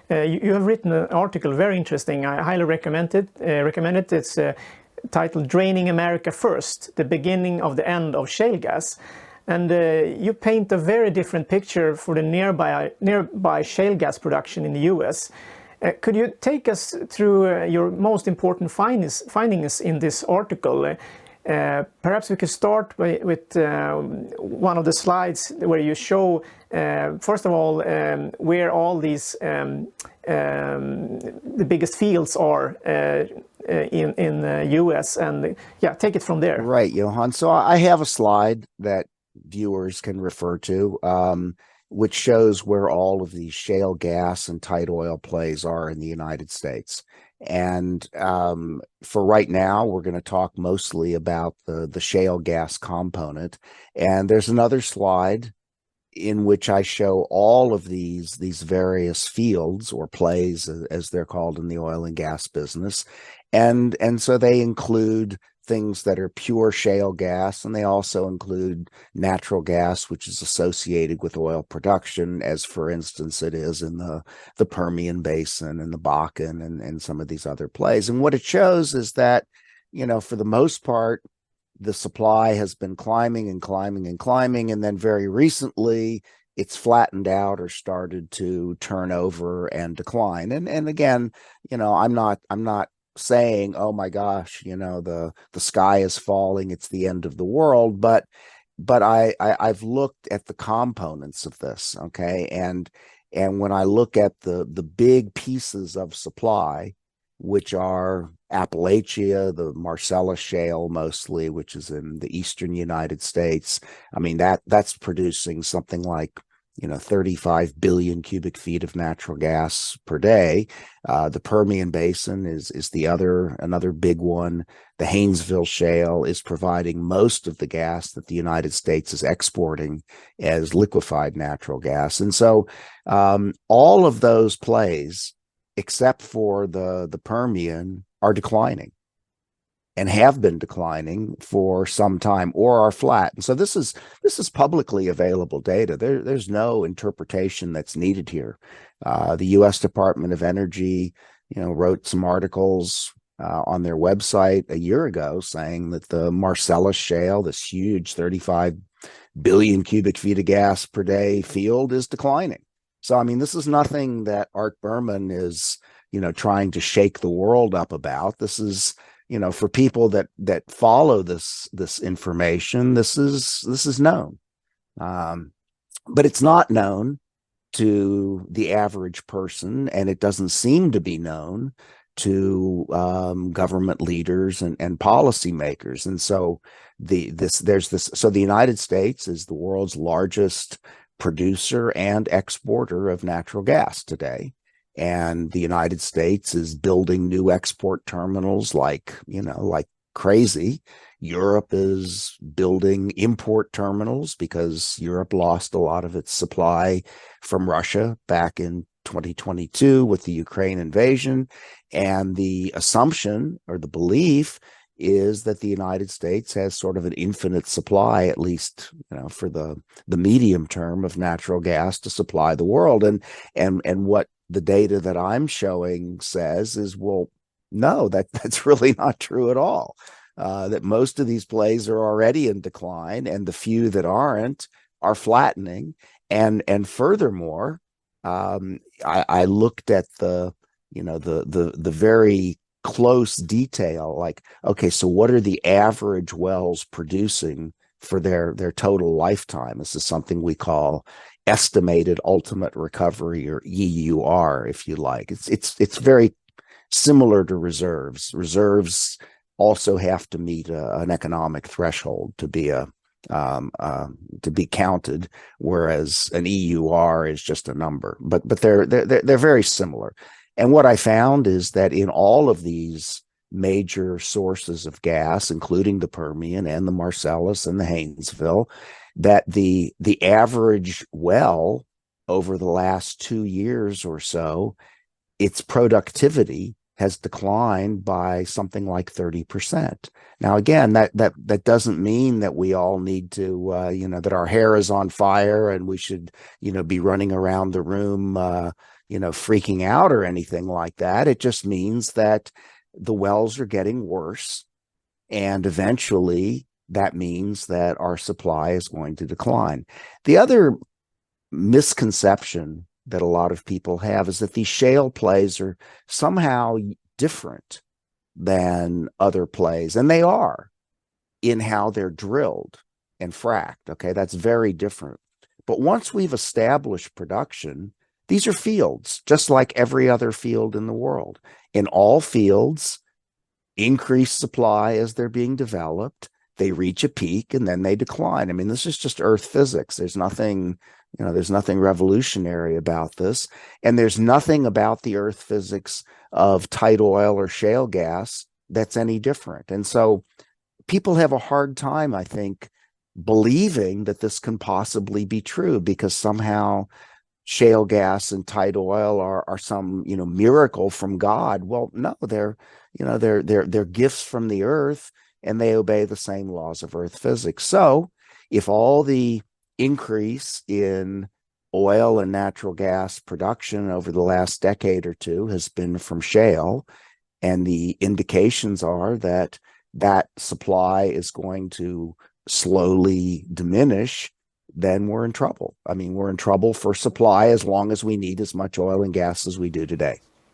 You have written an article, very interesting. I highly recommend it. It's titled "Draining America First: The Beginning of the End of Shale Gas." And you paint a very different picture for the nearby shale gas production in the U.S. Could you take us through your most important findings in this article? Perhaps we could start with one of the slides where you show, first of all, where all these the biggest fields are in the U.S. and yeah, take it from there. Right, Johan. So I have a slide that viewers can refer to, which shows where all of these shale gas and tight oil plays are in the United States. And for right now, we're going to talk mostly about the shale gas component. And there's another slide in which I show all of these various fields or plays, as they're called in the oil and gas business. And so they include things that are pure shale gas, and they also include natural gas, which is associated with oil production, as for instance it is in the Permian Basin and the Bakken and some of these other plays. And what it shows is that, for the most part, the supply has been climbing and climbing and climbing, and then very recently it's flattened out or started to turn over and decline. And again, I'm not saying, oh my gosh, the sky is falling, it's the end of the world, but I've looked at the components of this, okay, and when I look at the big pieces of supply, which are Appalachia, the Marcellus Shale mostly, which is in the eastern United States. I mean, that's producing something like 35 billion cubic feet of natural gas per day. The Permian Basin is another big one. The Haynesville Shale is providing most of the gas that the United States is exporting as liquefied natural gas. And so all of those plays, except for the Permian, are declining and have been declining for some time, or are flat. And so this is publicly available data. There's no interpretation that's needed here. The U.S. Department of Energy, wrote some articles on their website a year ago saying that the Marcellus Shale, this huge 35 billion cubic feet of gas per day field, is declining. So, I mean, this is nothing that Art Berman is, trying to shake the world up about. This is, for people that follow this information, this is known, but it's not known to the average person, and it doesn't seem to be known to government leaders and policymakers. And so so the United States is the world's largest producer and exporter of natural gas today. And the United States is building new export terminals like crazy. Europe is building import terminals because Europe lost a lot of its supply from Russia back in 2022 with the Ukraine invasion. And the assumption or the belief is that the United States has sort of an infinite supply, at least, for the medium term, of natural gas to supply the world. And what the data that I'm showing says is, well, no, that's really not true at all. That most of these plays are already in decline, and the few that aren't are flattening. And furthermore, I looked at the very close detail, like, okay, so what are the average wells producing for their total lifetime? This is something we call estimated ultimate recovery, or EUR, if you like. It's very similar to reserves. Reserves also have to meet an economic threshold to be counted, whereas an EUR is just a number. But they're very similar. And what I found is that in all of these major sources of gas, including the Permian and the Marcellus and the Haynesville, that the average well over the last 2 years or so, its productivity has declined by something like 30%. Now, again, that doesn't mean that we all need to, that our hair is on fire and we should, be running around the room, freaking out or anything like that. It just means that the wells are getting worse, and eventually that means that our supply is going to decline. The other misconception that a lot of people have is that these shale plays are somehow different than other plays, and they are in how they're drilled and fracked. Okay, that's very different. But once we've established production, these are fields, just like every other field in the world. In all fields, increased supply as they're being developed, they reach a peak and then they decline. I mean, this is just earth physics. There's nothing, there's nothing revolutionary about this. And there's nothing about the earth physics of tight oil or shale gas that's any different. And so people have a hard time, I think, believing that this can possibly be true, because somehow shale gas and tight oil are some miracle from God. Well, no, they're gifts from the earth, and they obey the same laws of earth physics. So if all the increase in oil and natural gas production over the last decade or two has been from shale, and the indications are that that supply is going to slowly diminish, then we're in trouble. I mean, we're in trouble for supply as long as we need as much oil and gas as we do today.